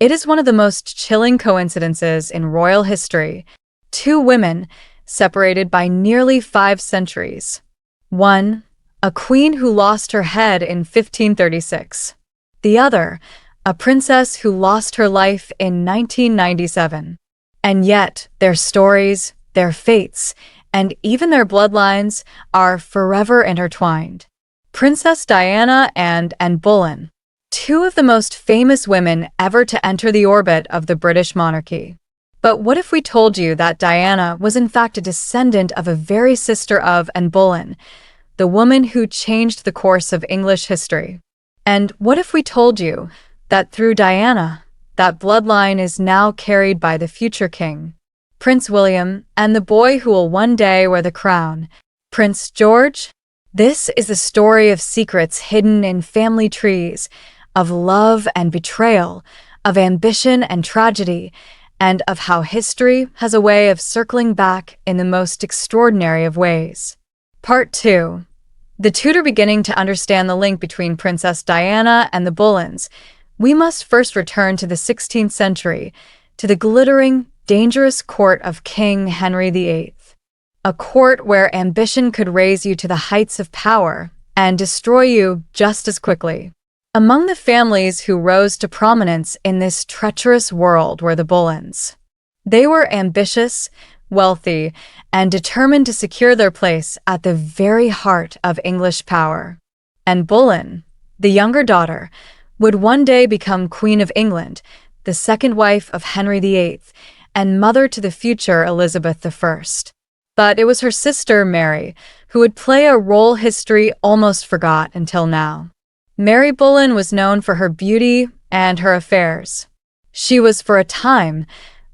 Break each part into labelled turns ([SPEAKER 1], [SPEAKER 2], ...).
[SPEAKER 1] It is one of the most chilling coincidences in royal history. Two women, separated by nearly 5 centuries. One, a queen who lost her head in 1536. The other, a princess who lost her life in 1997. And yet, their stories, their fates, and even their bloodlines are forever intertwined. Princess Diana and Anne Boleyn, two of the most famous women ever to enter the orbit of the British monarchy. But what if we told you that Diana was in fact a descendant of a very sister of Anne Boleyn, the woman who changed the course of English history? And what if we told you that through Diana, that bloodline is now carried by the future king, Prince William, and the boy who will one day wear the crown, Prince George? This is a story of secrets hidden in family trees, of love and betrayal, of ambition and tragedy, and of how history has a way of circling back in the most extraordinary of ways. Part 2. The Tudor beginning to understand the link between Princess Diana and the Boleyns. We must first return to the 16th century, to the glittering, dangerous court of King Henry VIII. A court where ambition could raise you to the heights of power and destroy you just as quickly. Among the families who rose to prominence in this treacherous world were the Boleyns. They were ambitious, wealthy, and determined to secure their place at the very heart of English power. Anne Boleyn, the younger daughter, would one day become Queen of England, the second wife of Henry VIII, and mother to the future Elizabeth I. But it was her sister, Mary, who would play a role history almost forgot until now. Mary Boleyn was known for her beauty and her affairs. She was, for a time,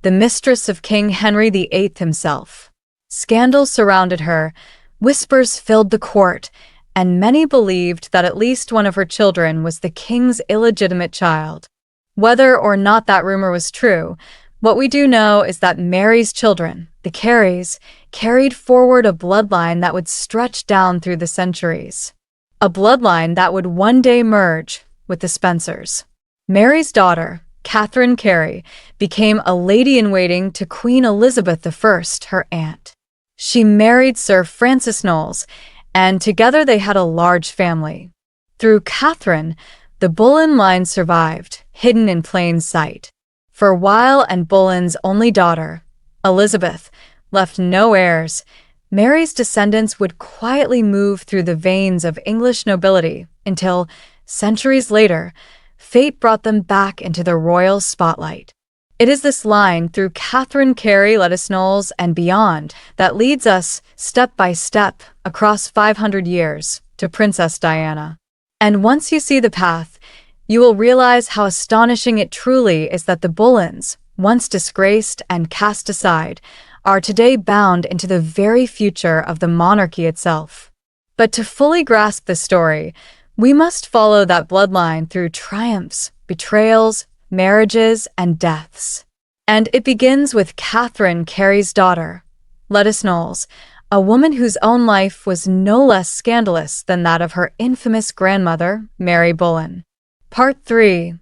[SPEAKER 1] the mistress of King Henry VIII himself. Scandals surrounded her, whispers filled the court, and many believed that at least one of her children was the king's illegitimate child. Whether or not that rumor was true, what we do know is that Mary's children, the Careys, carried forward a bloodline that would stretch down through the centuries. A bloodline that would one day merge with the Spencers. Mary's daughter, Catherine Carey, became a lady-in-waiting to Queen Elizabeth I, her aunt. She married Sir Francis Knowles, and together they had a large family. Through Catherine, the Boleyn line survived, hidden in plain sight. For while Anne Boleyn's only daughter, Elizabeth, left no heirs, Mary's descendants would quietly move through the veins of English nobility until, centuries later, fate brought them back into the royal spotlight. It is this line through Catherine Carey, Knowles, and beyond that leads us, step by step, across 500 years, to Princess Diana. And once you see the path, you will realize how astonishing it truly is that the Boleyns, once disgraced and cast aside, are today bound into the very future of the monarchy itself. But to fully grasp the story, we must follow that bloodline through triumphs, betrayals, marriages, and deaths. And it begins with Catherine Carey's daughter, Knowles, a woman whose own life was no less scandalous than that of her infamous grandmother, Mary Boleyn. Part 3.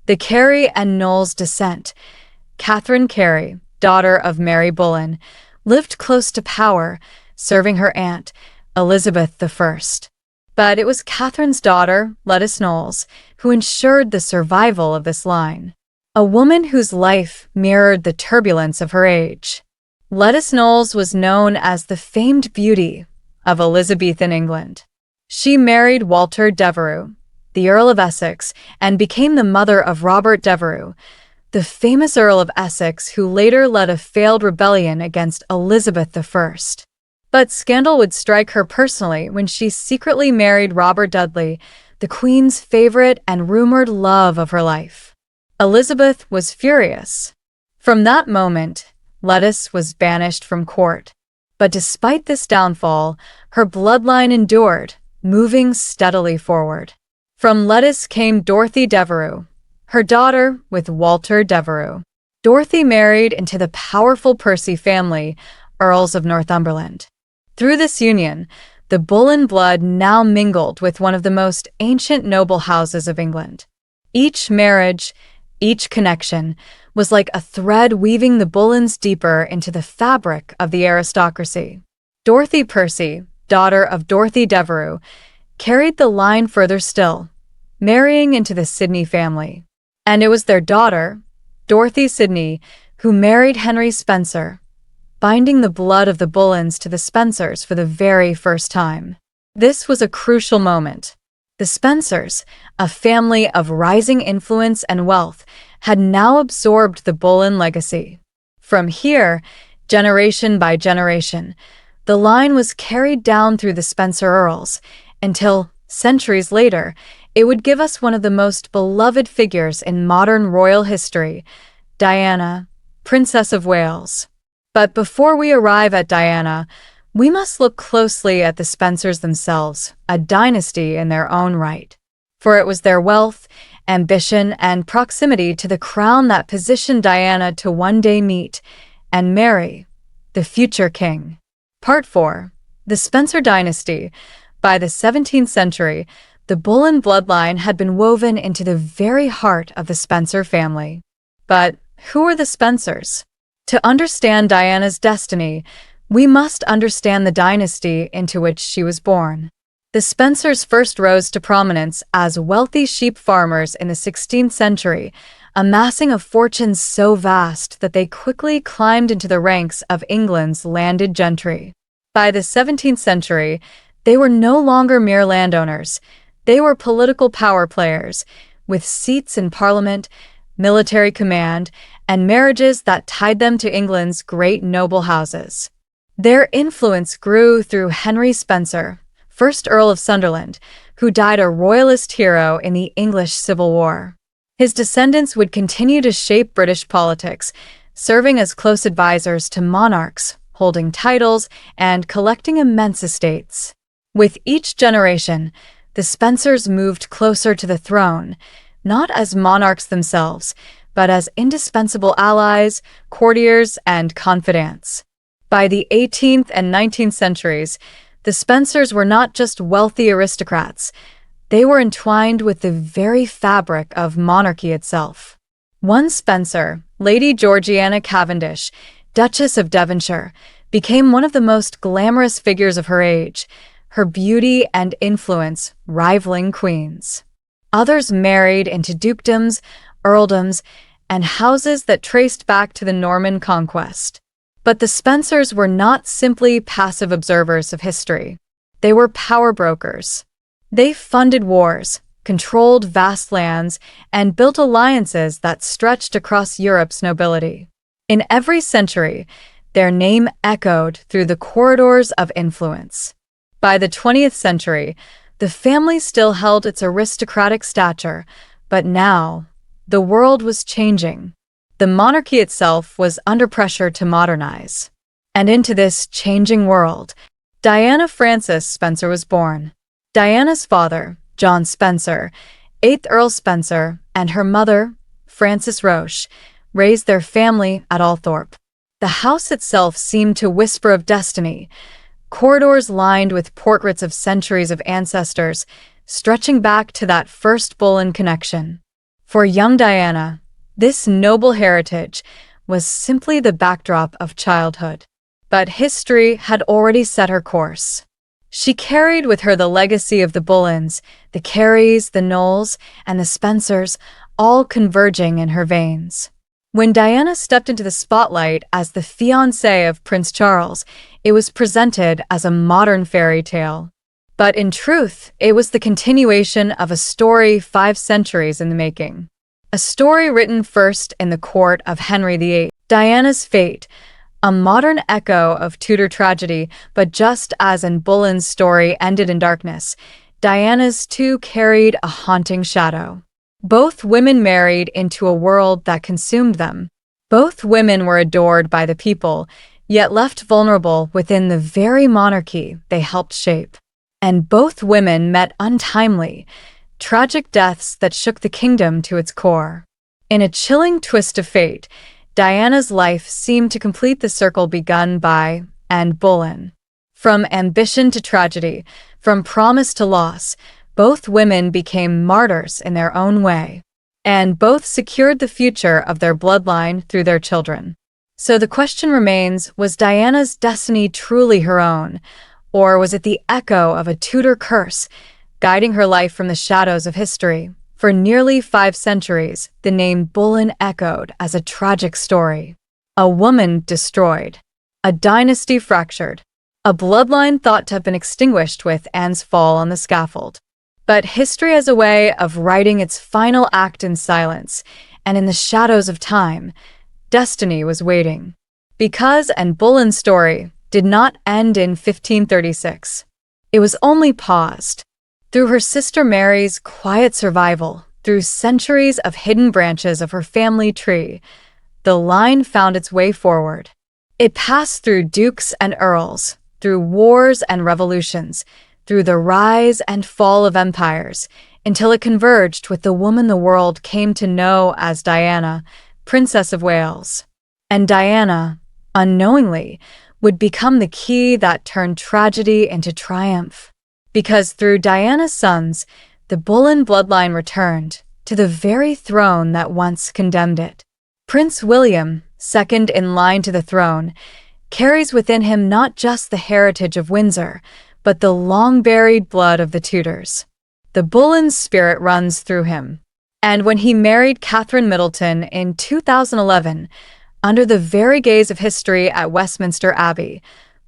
[SPEAKER 1] The Carey and Knowles descent. Catherine Carey, daughter of Mary Boleyn, lived close to power, serving her aunt, Elizabeth I. But it was Catherine's daughter, Knowles, who ensured the survival of this line. A woman whose life mirrored the turbulence of her age. Knowles was known as the famed beauty of Elizabethan England. She married Walter Devereux, the Earl of Essex, and became the mother of Robert Devereux, the famous Earl of Essex who later led a failed rebellion against Elizabeth I. But scandal would strike her personally when she secretly married Robert Dudley, the Queen's favorite and rumored love of her life. Elizabeth was furious. From that moment, Lettuce was banished from court. But despite this downfall, her bloodline endured, moving steadily forward. From Lettuce came Dorothy Devereux, her daughter with Walter Devereux. Dorothy married into the powerful Percy family, Earls of Northumberland. Through this union, the Boleyn blood now mingled with one of the most ancient noble houses of England. Each marriage, Each connection was like a thread weaving the Boleyns deeper into the fabric of the aristocracy. Dorothy Percy, daughter of Dorothy Devereux, carried the line further still, marrying into the Sidney family. And it was their daughter, Dorothy Sidney, who married Henry Spencer, binding the blood of the Boleyns to the Spencers for the very first time. This was a crucial moment. The Spencers, a family of rising influence and wealth, had now absorbed the Boleyn legacy. From here, generation by generation, the line was carried down through the Spencer Earls, until, centuries later, it would give us one of the most beloved figures in modern royal history, Diana, Princess of Wales. But before we arrive at Diana, we must look closely at the Spencers themselves, a dynasty in their own right. For it was their wealth, ambition, and proximity to the crown that positioned Diana to one day meet and marry the future king. Part 4. The Spencer Dynasty. By the 17th century, the Boleyn bloodline had been woven into the very heart of the Spencer family. But who are the Spencers? To understand Diana's destiny, we must understand the dynasty into which she was born. The Spencers first rose to prominence as wealthy sheep farmers in the 16th century, amassing a fortune so vast that they quickly climbed into the ranks of England's landed gentry. By the 17th century, they were no longer mere landowners. They were political power players, with seats in Parliament, military command, and marriages that tied them to England's great noble houses. Their influence grew through Henry Spencer, 1st Earl of Sunderland, who died a royalist hero in the English Civil War. His descendants would continue to shape British politics, serving as close advisors to monarchs, holding titles, and collecting immense estates. With each generation, the Spencers moved closer to the throne, not as monarchs themselves, but as indispensable allies, courtiers, and confidants. By the 18th and 19th centuries, the Spencers were not just wealthy aristocrats, they were entwined with the very fabric of monarchy itself. One Spencer, Lady Georgiana Cavendish, Duchess of Devonshire, became one of the most glamorous figures of her age, her beauty and influence rivaling queens. Others married into dukedoms, earldoms, and houses that traced back to the Norman conquest. But the Spencers were not simply passive observers of history. They were power brokers. They funded wars, controlled vast lands, and built alliances that stretched across Europe's nobility. In every century, their name echoed through the corridors of influence. By the 20th century, the family still held its aristocratic stature, but now, the world was changing. The monarchy itself was under pressure to modernize. And into this changing world, Diana Frances Spencer was born. Diana's father, John Spencer, 8th Earl Spencer, and her mother, Frances Roche, raised their family at Althorpe. The house itself seemed to whisper of destiny, corridors lined with portraits of centuries of ancestors, stretching back to that first Boleyn connection. For young Diana, this noble heritage was simply the backdrop of childhood. But history had already set her course. She carried with her the legacy of the Boleyns, the Careys, the Knowles, and the Spencers, all converging in her veins. When Diana stepped into the spotlight as the fiancée of Prince Charles, it was presented as a modern fairy tale. But in truth, it was the continuation of a story 5 centuries in the making. A story written first in the court of Henry VIII, Diana's fate, a modern echo of Tudor tragedy, but just as in Boleyn's story ended in darkness, Diana's too carried a haunting shadow. Both women married into a world that consumed them. Both women were adored by the people, yet left vulnerable within the very monarchy they helped shape. And both women met untimely, tragic deaths that shook the kingdom to its core. In a chilling twist of fate, Diana's life seemed to complete the circle begun by Anne Boleyn. From ambition to tragedy, from promise to loss, both women became martyrs in their own way. and both secured the future of their bloodline through their children. So the question remains, was Diana's destiny truly her own, or was it the echo of a Tudor curse guiding her life from the shadows of history? For nearly 5 centuries, the name Boleyn echoed as a tragic story. A woman destroyed, a dynasty fractured, a bloodline thought to have been extinguished with Anne's fall on the scaffold. But history has a way of writing its final act in silence, and in the shadows of time, destiny was waiting. Because Anne Boleyn's story did not end in 1536. It was only paused. Through her sister Mary's quiet survival, through centuries of hidden branches of her family tree, the line found its way forward. It passed through dukes and earls, through wars and revolutions, through the rise and fall of empires, until it converged with the woman the world came to know as Diana, Princess of Wales. And Diana, unknowingly, would become the key that turned tragedy into triumph. Because through Diana's sons, the Boleyn bloodline returned to the very throne that once condemned it. Prince William, second in line to the throne, carries within him not just the heritage of Windsor, but the long-buried blood of the Tudors. The Boleyn's spirit runs through him. And when he married Catherine Middleton in 2011, under the very gaze of history at Westminster Abbey,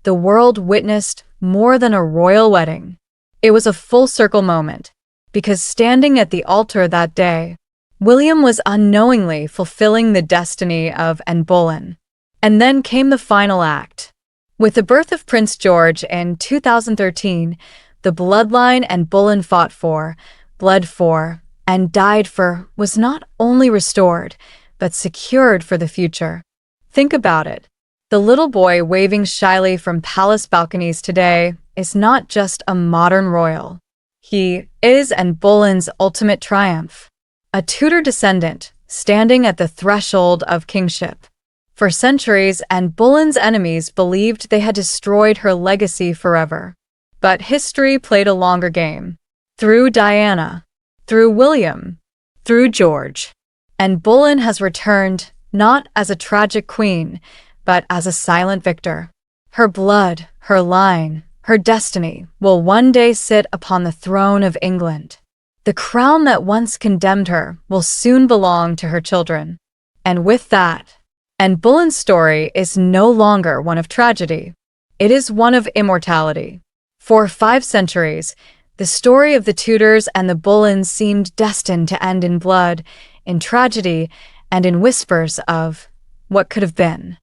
[SPEAKER 1] the world witnessed more than a royal wedding. It was a full-circle moment, because standing at the altar that day, William was unknowingly fulfilling the destiny of Anne Boleyn. And then came the final act. With the birth of Prince George in 2013, the bloodline Anne Boleyn fought for, bled for, and died for was not only restored, but secured for the future. Think about it. The little boy waving shyly from palace balconies today is not just a modern royal. He is Anne Boleyn's ultimate triumph. A Tudor descendant, standing at the threshold of kingship. For centuries, Anne Boleyn's enemies believed they had destroyed her legacy forever. But history played a longer game. Through Diana, through William, through George, Anne Boleyn has returned not as a tragic queen, but as a silent victor. Her blood, her line, her destiny will one day sit upon the throne of England. The crown that once condemned her will soon belong to her children. And with that, Anne Boleyn's story is no longer one of tragedy. It is one of immortality. For 5 centuries, the story of the Tudors and the Boleyns seemed destined to end in blood, in tragedy, and in whispers of what could have been.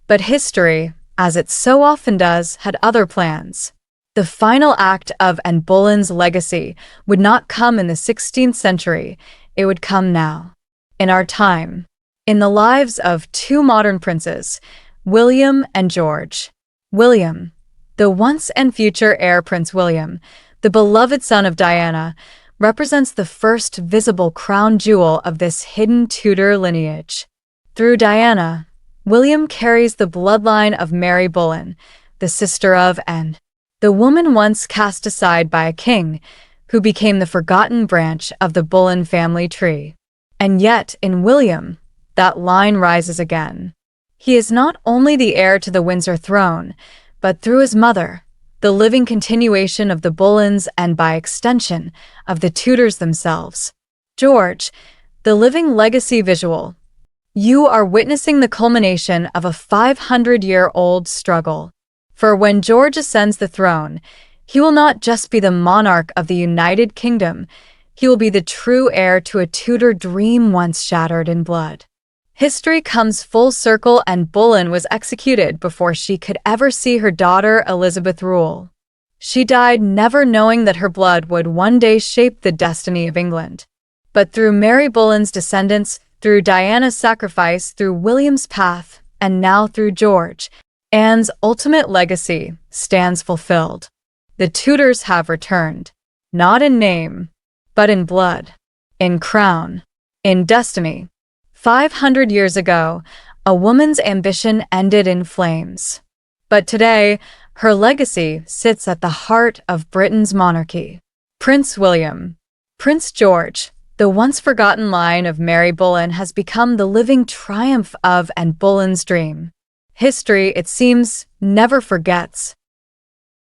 [SPEAKER 1] But history, as it so often does, had other plans. The final act of Anne Boleyn's legacy would not come in the 16th century, it would come now, in our time. In the lives of 2 modern princes, William and George. William, the once and future heir Prince William, the beloved son of Diana, represents the first visible crown jewel of this hidden Tudor lineage. Through Diana, William carries the bloodline of Mary Boleyn, the sister of Anne, the woman once cast aside by a king, who became the forgotten branch of the Boleyn family tree. And yet, in William, that line rises again. He is not only the heir to the Windsor throne, but through his mother, the living continuation of the Boleyns and by extension, of the Tudors themselves. George, the living legacy visual. You are witnessing the culmination of a 500-year-old struggle. For when George ascends the throne, he will not just be the monarch of the United Kingdom, he will be the true heir to a Tudor dream once shattered in blood. History comes full circle, and Boleyn was executed before she could ever see her daughter Elizabeth rule. She died never knowing that her blood would one day shape the destiny of England. But through Mary Boleyn's descendants, through Diana's sacrifice, through William's path, and now through George, Anne's ultimate legacy stands fulfilled. The Tudors have returned, not in name, but in blood, in crown, in destiny. 500 years ago, a woman's ambition ended in flames. But today, her legacy sits at the heart of Britain's monarchy. Prince William, Prince George, The once-forgotten line of Mary Boleyn has become the living triumph of Anne Boleyn's dream. History, it seems, never forgets.